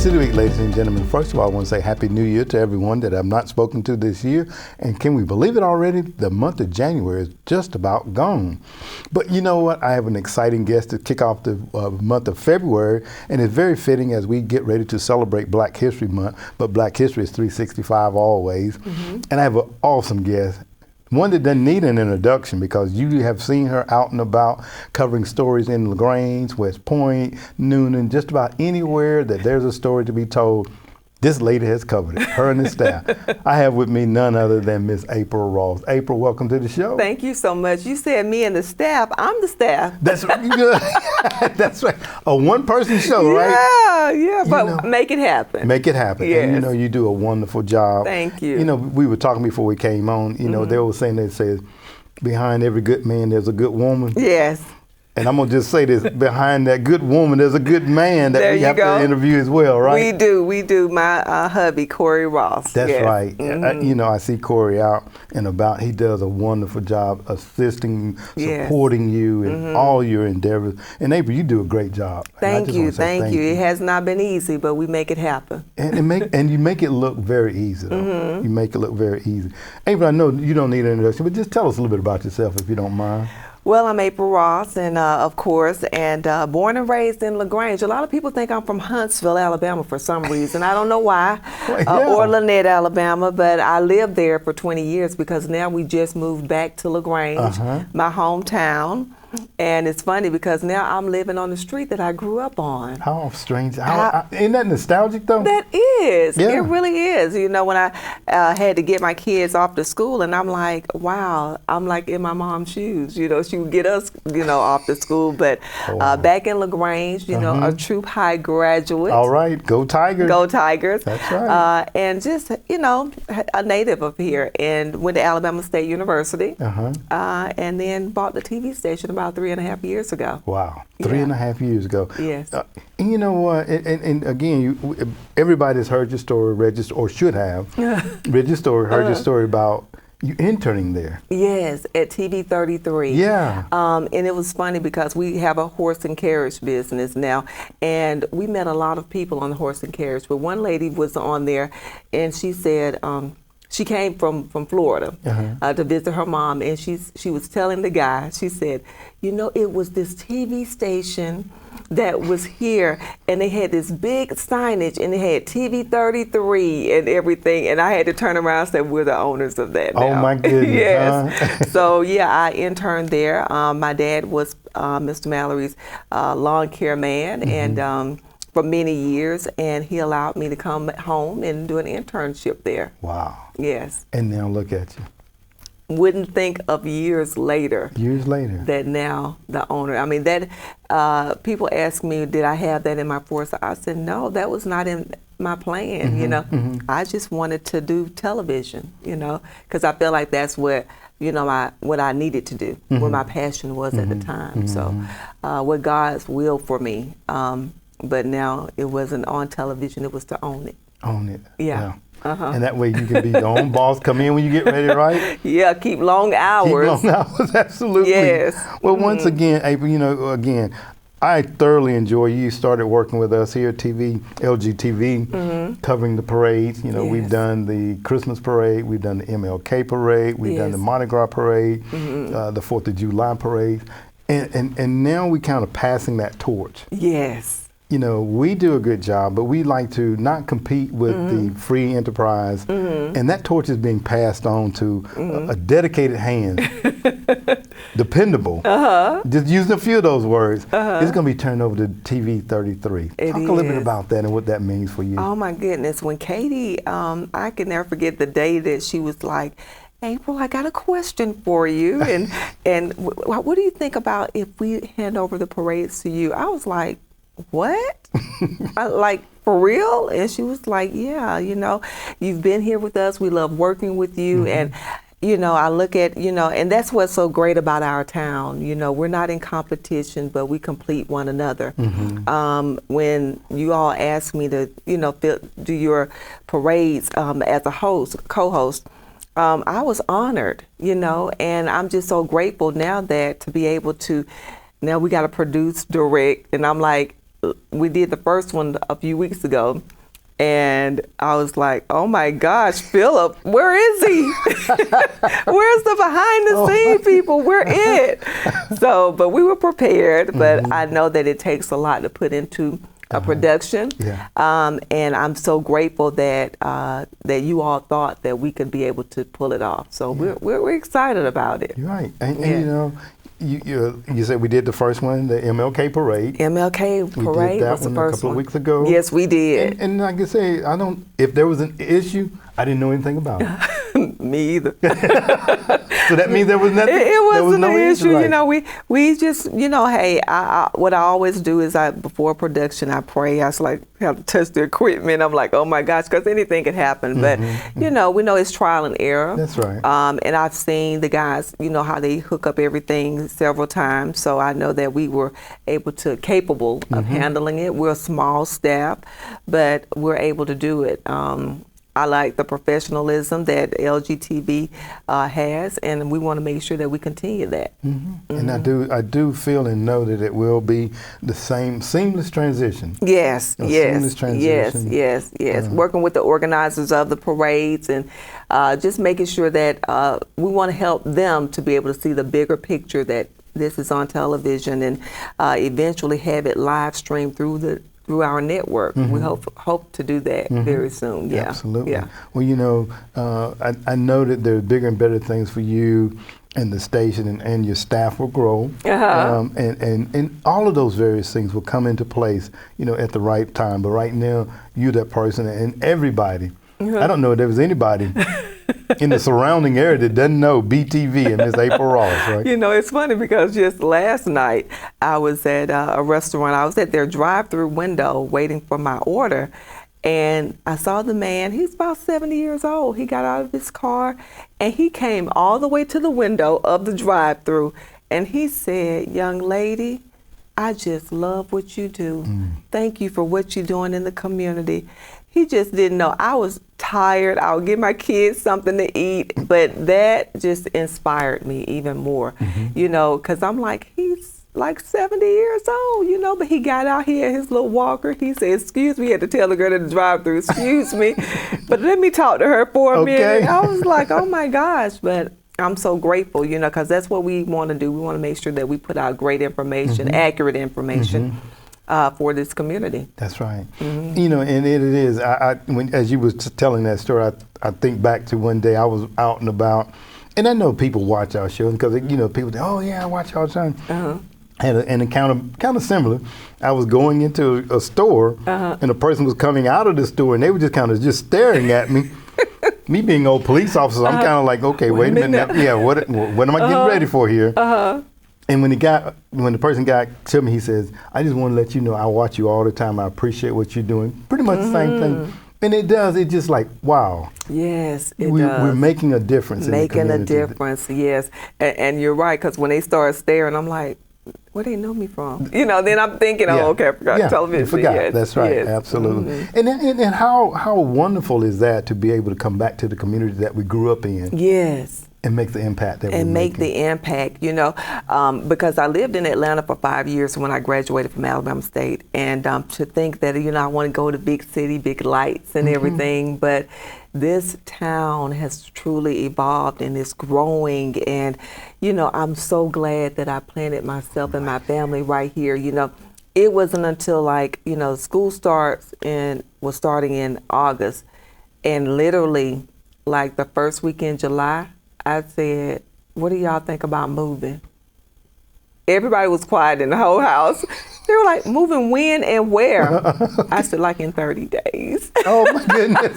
of the week, ladies and gentlemen. First of all, I want to say Happy New Year to everyone that I've not spoken to this year. And can we believe it already? The month of January is just about gone. But you know what? I have an exciting guest to kick off the month of February. And it's very fitting as we get ready to celebrate Black History Month. But Black History is 365 always. And I have an awesome guest. One that doesn't need an introduction because you have seen her out and about covering stories in LaGrange, West Point, Noonan, just about anywhere that there's a story to be told. This lady has covered it, her and the staff. I have with me none other than Miss April Ross. April, welcome to the show. Thank you so much. You said me and the staff. I'm the staff. That's right. That's right. A one-person show, right? Yeah, but make it happen. Make it happen. Yes. And you know, you do a wonderful job. Thank you. You know, we were talking before we came on, you know, they were saying, they said, behind every good man, there's a good woman. Yes. And I'm going to just say this, behind that good woman, there's a good man that we have to interview as well, right? We do. My hubby, Corey Ross. That's right. You know, I see Corey out and about. He does a wonderful job assisting, supporting you in all your endeavors. And April, you do a great job. Thank you. It has not been easy, but we make it happen. And you make it look very easy, though. You make it look very easy. April, I know you don't need an introduction, but just tell us a little bit about yourself, if you don't mind. Well, I'm April Ross, and of course, born and raised in LaGrange. A lot of people think I'm from Huntsville, Alabama, for some reason. I don't know why, or Lynette, Alabama, but I lived there for 20 years because now we just moved back to LaGrange, my hometown. And it's funny because now I'm living on the street that I grew up on. How strange. Isn't that nostalgic, though? That is. Yeah. It really is. You know, when I had to get my kids off to school, and I'm like, wow, I'm like in my mom's shoes. You know, she would get us, off to school. But back in LaGrange, you know, a Troop High graduate. All right. Go Tigers. Go Tigers. That's right. And just, a native of here, and went to Alabama State University. And then bought the TV station about 3.5 years ago. Wow, 3.5 years ago. Yes. And you know what? And again, everybody's heard your story, read your heard your story about you interning there. Yes, at TV 33. Yeah. And it was funny because we have a horse and carriage business now, and we met a lot of people on the horse and carriage. But one lady was on there, and she said. She came from Florida to visit her mom, and she was telling the guy, she said, it was this TV station that was here, and they had this big signage, and they had TV 33 and everything, and I had to turn around and say, we're the owners of that now. Oh, my goodness. Yes. So, I interned there. My dad was Mr. Mallory's lawn care man, and for many years, and he allowed me to come home and do an internship there. Wow. Yes. And now look at you. Wouldn't think of years later. That now the owner, that people ask me, did I have that in my foresight? I said, no, that was not in my plan, I just wanted to do television, because I felt like that's what, what I needed to do, what my passion was at the time. So what God's will for me. But now it wasn't on television, it was to own it. Own it. Yeah. And that way you can be your own boss, come in when you get ready, right? Yeah, keep long hours. Keep long hours, absolutely. Yes. Well, once again, April, I thoroughly enjoy you. Started working with us here at LGTV, covering the parades. We've done the Christmas parade, we've done the MLK parade, we've done the Mardi Gras parade, the 4th of July parade. And now we kind of passing that torch. Yes. We do a good job, but we like to not compete with the free enterprise. And that torch is being passed on to a dedicated hand, dependable. Just using a few of those words. It's going to be turned over to TV 33. Talk a little bit about that and what that means for you. Oh, my goodness. When Katie, I can never forget the day that she was like, April, I got a question for you. And what do you think about if we hand over the parades to you? I was like, what? Like, for real? And she was like, yeah, you've been here with us. We love working with you. And, I look at, and that's what's so great about our town. We're not in competition, but we complete one another. When you all asked me to, do your parades as a co-host, I was honored, and I'm just so grateful now that to be able to, now we got to produce, direct, and I'm like, we did the first one a few weeks ago, And I was like, oh my gosh, Philip, where is he? Where's the behind the scene people? We're it. So, but we were prepared, but I know that it takes a lot to put into a production. Yeah. And I'm so grateful that that you all thought that we could be able to pull it off. So we're excited about it. You're right. And you know, you said we did the first one, the MLK parade. MLK parade was the first a couple of weeks ago. Yes, we did. And like I say, if there was an issue, I didn't know anything about it. Me either. So that means there was nothing. It wasn't no an issue. Right. You know, we just, you know, hey, what I always do is before production, I pray. I just like have to touch the equipment. I'm like, oh my gosh, because anything could happen. But you know, we know it's trial and error. That's right. And I've seen the guys, you know, how they hook up everything several times. So I know that we were capable of handling it. We're a small staff, but we're able to do it. I like the professionalism that LGTV has, and we want to make sure that we continue that. And I do feel and know that it will be the same seamless transition. Yes, seamless transition. Yes. Working with the organizers of the parades and just making sure that we want to help them to be able to see the bigger picture that this is on television and eventually have it live streamed through our network. We hope to do that very soon. Yeah, absolutely. Yeah. Well, you know, I know that there's bigger and better things for you and the station, and your staff will grow, and all of those various things will come into place, you know, at the right time. But right now, you're that person, and everybody. I don't know if there was anybody in the surrounding area that doesn't know BeeTV and Miss April Ross, right? You know, it's funny because just last night I was at a restaurant. I was at their drive-through window waiting for my order, and I saw the man. He's about 70 years old. He got out of his car, and he came all the way to the window of the drive-through, and he said, "Young lady, I just love what you do. Thank you for what you're doing in the community." He just didn't know. I was tired. I would give my kids something to eat, but that just inspired me even more, you know, because I'm like, he's like 70 years old, you know, but he got out here, his little walker. He said, excuse me, he had to tell the girl at the drive-thru, excuse me, but let me talk to her for a minute. I was like, oh my gosh, but I'm so grateful, you know, because that's what we want to do. We want to make sure that we put out great information, accurate information. For this community. That's right. You know, and it is. As you was telling that story, I think back to one day I was out and about, and I know people watch our show because you know people say, "Oh yeah, I watch all the time." And it kind of similar. I was going into a store, and a person was coming out of the store, and they were just staring at me. Me being old police officer, I'm kind of like, okay, wait a minute. Yeah, what am I getting ready for here? And when the person got to me, he says, "I just want to let you know I watch you all the time. I appreciate what you're doing." Pretty much the same thing. And it does. It's just like, wow. Yes, it does. We're making a difference. Making a difference, yes. And you're right, because when they start staring, I'm like, where do they know me from? You know, then I'm thinking, okay, I forgot television. You forgot. Yes. That's right. Yes. Absolutely. And how wonderful is that to be able to come back to the community that we grew up in? Yes. And make the impact that and we're make making. the impact, you know, because I lived in Atlanta for 5 years when I graduated from Alabama State, and to think that, you know, I want to go to big city, big lights and everything, but this town has truly evolved and is growing, and, you know, I'm so glad that I planted myself and my family right here. You know, it wasn't until like, you know, school was starting in August, and literally like the first week in July, I said, what do y'all think about moving? Everybody was quiet in the whole house. They were like, moving when and where? I said, like in 30 days. Oh my goodness.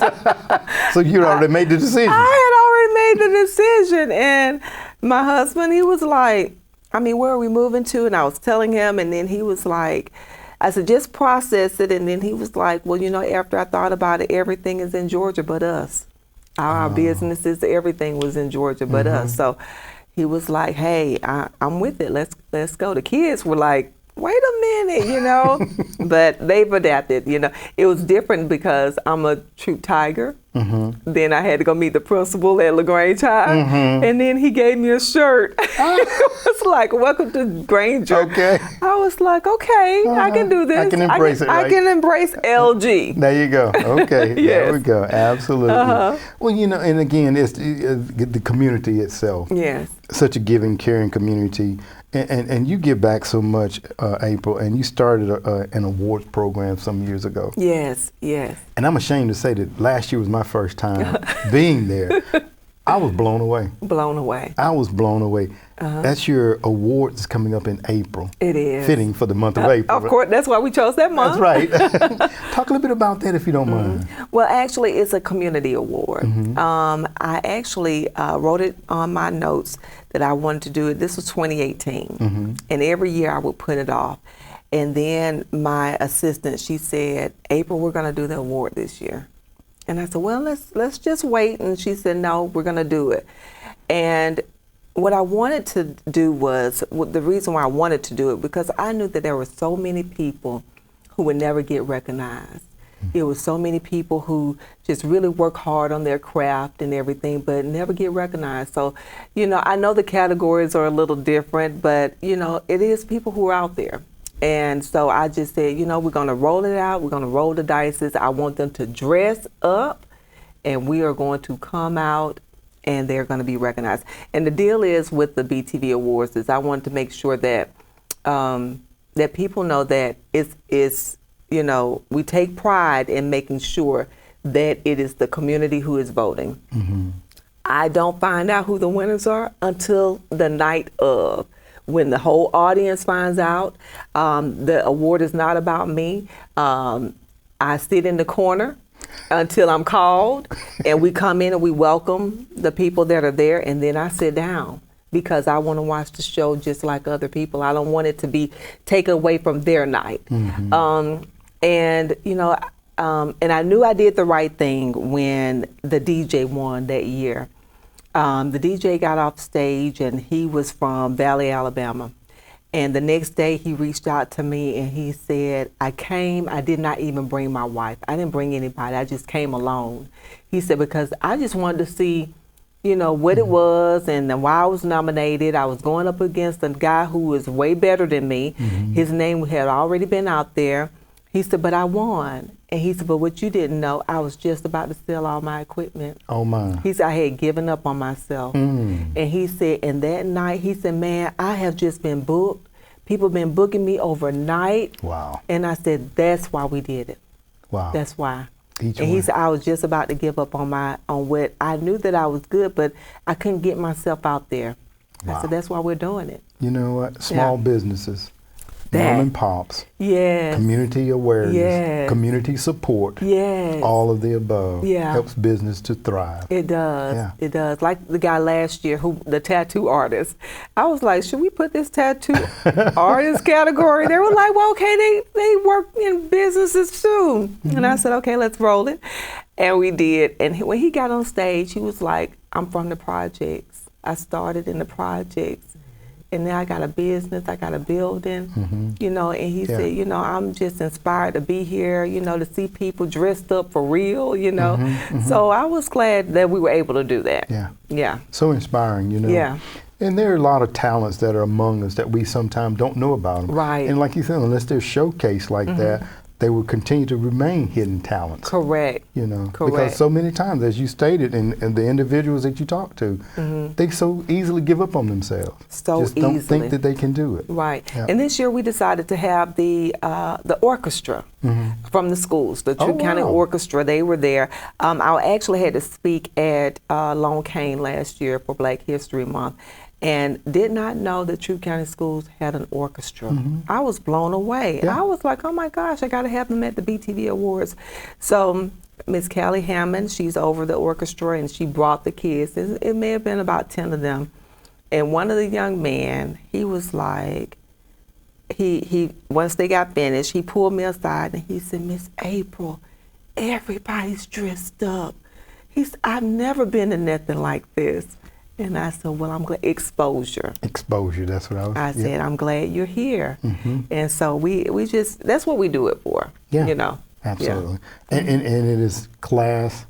So you already made the decision. I had already made the decision. And my husband, he was like, I mean, where are we moving to? And I was telling him, and then he was like, I said, just process it. And then he was like, well, you know, after I thought about it, everything is in Georgia but us. Our businesses, everything was in Georgia but us. So he was like, hey, I'm with it. Let's go. The kids were like, wait a minute, you know. But they've adapted, you know. It was different because I'm a troop tiger. Then I had to go meet the principal at LaGrange High, and then he gave me a shirt. It was like, welcome to Granger. Okay. I was like, okay, I can do this. I can embrace it, right? I can embrace LG. There you go. Okay. Yes. There we go. Absolutely. Well, you know, and again, it's the community itself. Yes. Such a giving, caring community. And you give back so much, April, and you started an awards program some years ago. Yes, yes. And I'm ashamed to say that last year was my first time being there. I was blown away. Blown away. I was blown away. That's your awards coming up in April. It is. Fitting for the month of April. Of course, that's why we chose that month. That's right. Talk a little bit about that if you don't mind. Well, actually, it's a community award. I actually wrote it on my notes that I wanted to do it. This was 2018. And every year I would put it off. And then my assistant, she said, April, we're going to do the award this year. And I said, well, let's just wait. And she said, no, we're going to do it. And what I wanted to do was, the reason why I wanted to do it, because I knew that there were so many people who would never get recognized. There were so many people who just really work hard on their craft and everything, but never get recognized. So, you know, I know the categories are a little different, but, you know, it is people who are out there. And so I just said, you know, we're going to roll it out. We're going to roll the dice. I want them to dress up, and we are going to come out, and they're going to be recognized. And the deal is with the BeeTV Awards is I wanted to make sure that that people know that it's you know, we take pride in making sure that it is the community who is voting. I don't find out who the winners are until the night of. When the whole audience finds out, the award is not about me. I sit in the corner until I'm called, and we come in and we welcome the people that are there, and then I sit down because I want to watch the show just like other people. I don't want it to be taken away from their night. And, you know, and I knew I did the right thing when the DJ won that year. The DJ got off stage, and he was from Valley, Alabama. And the next day he reached out to me and he said, I did not even bring my wife. I didn't bring anybody. I just came alone. He said, because I just wanted to see, you know, what it was and then why I was nominated. I was going up against a guy who was way better than me. His name had already been out there. He said, but I won. And he said, but what you didn't know, I was just about to sell all my equipment. Oh, my. He said, I had given up on myself. And he said, and that night, he said, man, I have just been booked. People have been booking me overnight. Wow. And I said, that's why we did it. Wow. That's why. And he said, I was just about to give up on what I knew that I was good, but I couldn't get myself out there. Wow. I said, that's why we're doing it. You know what? Small businesses. That. Mom and pops. Yes. Community awareness. Yes. Community support. Yes. All of the above. Yeah. Helps business to thrive. It does. Yeah. It does. Like the guy last year, the tattoo artist. I was like, should we put this tattoo artist category? They were like, well, okay, they work in businesses too. And I said, okay, let's roll it. And we did. And when he got on stage, he was like, I'm from the projects. I started in the projects. And now I got a business, I got a building, you know, and he said, you know, I'm just inspired to be here, you know, to see people dressed up for real, you know. So I was glad that we were able to do that. Yeah. Yeah. So inspiring, you know. Yeah. And there are a lot of talents that are among us that we sometimes don't know about them. Right. And like you said, unless they're showcased like that, they will continue to remain hidden talents. Correct. You know, Correct. because so many times, as you stated, and the individuals that you talk to, they so easily give up on themselves. So just don't easily. think that they can do it. Right. Yeah. And this year we decided to have the orchestra from the schools, the Troup County Orchestra. They were there. I actually had to speak at Lone Cane last year for Black History Month, and did not know that Troup County Schools had an orchestra. I was blown away. Yeah. I was like, oh my gosh, I got to have them at the BeeTV Awards. So Miss Callie Hammond, she's over the orchestra, and she brought the kids. It may have been about 10 of them. And one of the young men, he was like, he once they got finished, he pulled me aside and he said, Miss April, everybody's dressed up. He said, I've never been to nothing like this. And I said, well, I'm glad, exposure. Exposure, that's what I was. I said, I'm glad you're here. Mm-hmm. And so we just, that's what we do it for, Yeah, you know. absolutely. Yeah. And it is class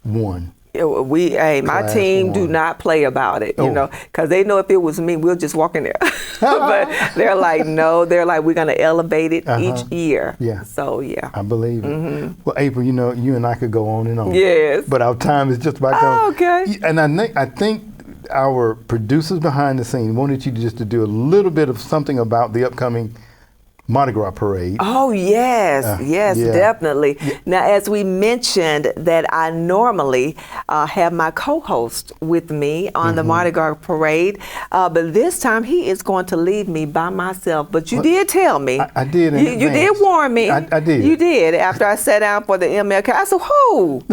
1. My Class team 1. do not play about it, you Oh. know, because they know if it was me, we'll just walk in there. But they're like, no, they're like, we're going to elevate it each year. Yeah. So, yeah. I believe it. Well, April, you know, you and I could go on and on. Yes. But our time is just about gone. Oh, okay. And I think our producers behind the scene wanted you just to do a little bit of something about the upcoming Mardi Gras parade. Oh, yes, yes, yeah. definitely. Yeah. Now, as we mentioned, that I normally have my co-host with me on the Mardi Gras parade, but this time he is going to leave me by myself. But you did tell me. I did. You did warn me. I did. You did. After I sat down for the MLK, I said, who?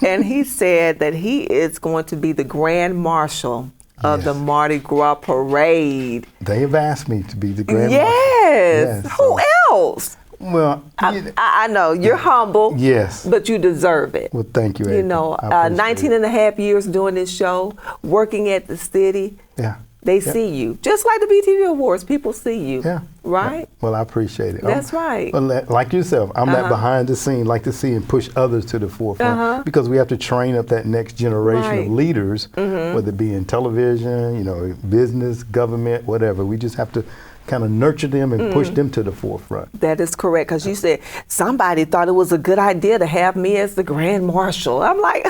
And he said that he is going to be the Grand Marshal of the Mardi Gras parade. They have asked me to be the Grand Marshal. Yes. Who else? Well, I know you're humble. Yes. But you deserve it. Well, thank you, April. You know, 19 and a half years doing this show, working at the city. Yeah. They see you. Just like the BeeTV Awards, people see you. Yeah. Right? Yeah. Well, I appreciate it. That's right. Well, like yourself, I'm that behind the scene, like to see and push others to the forefront because we have to train up that next generation of leaders, whether it be in television, you know, business, government, whatever. We just have to kind of nurture them and push them to the forefront. That is correct, because you said somebody thought it was a good idea to have me as the Grand Marshal. I'm like,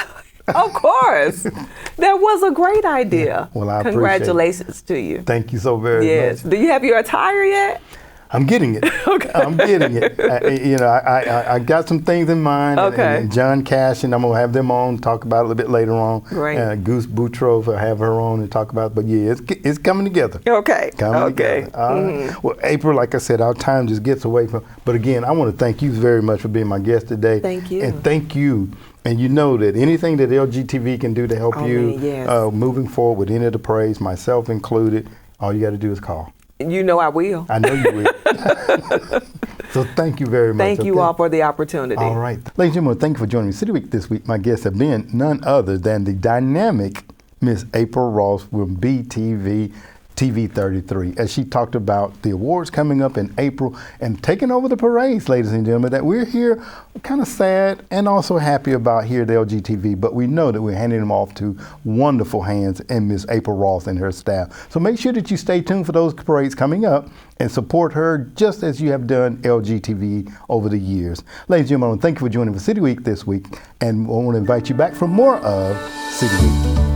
of course. That was a great idea. Yeah. Well, I Congratulations to you. Thank you so very much. Do you have your attire yet? I'm getting it. Okay. I'm getting it. I got some things in mind. Okay. And John Cash, and I'm going to have them on, talk about it a little bit later on. Great. Goose Boutros, I'll have her on and talk about it. But yeah, it's coming together. Okay. Coming together. All right. Well, April, like I said, our time just gets away from. But again, I want to thank you very much for being my guest today. Thank you. And thank you. And you know that anything that LGTV can do to help you moving forward with any of the parades, myself included, all you got to do is call. You know I will. I know you will. So thank you very much. Thank you all for the opportunity. All right. Ladies and gentlemen, thank you for joining me. City Week this week, my guests have been none other than the dynamic Miss April Ross from BeeTV TV 33, as she talked about the awards coming up in April and taking over the parades, ladies and gentlemen, that we're here kind of sad and also happy about here at LGTV, but we know that we're handing them off to wonderful hands and Miss April Ross and her staff. So make sure that you stay tuned for those parades coming up and support her just as you have done LGTV over the years. Ladies and gentlemen, thank you for joining for City Week this week, and I want to invite you back for more of City Week.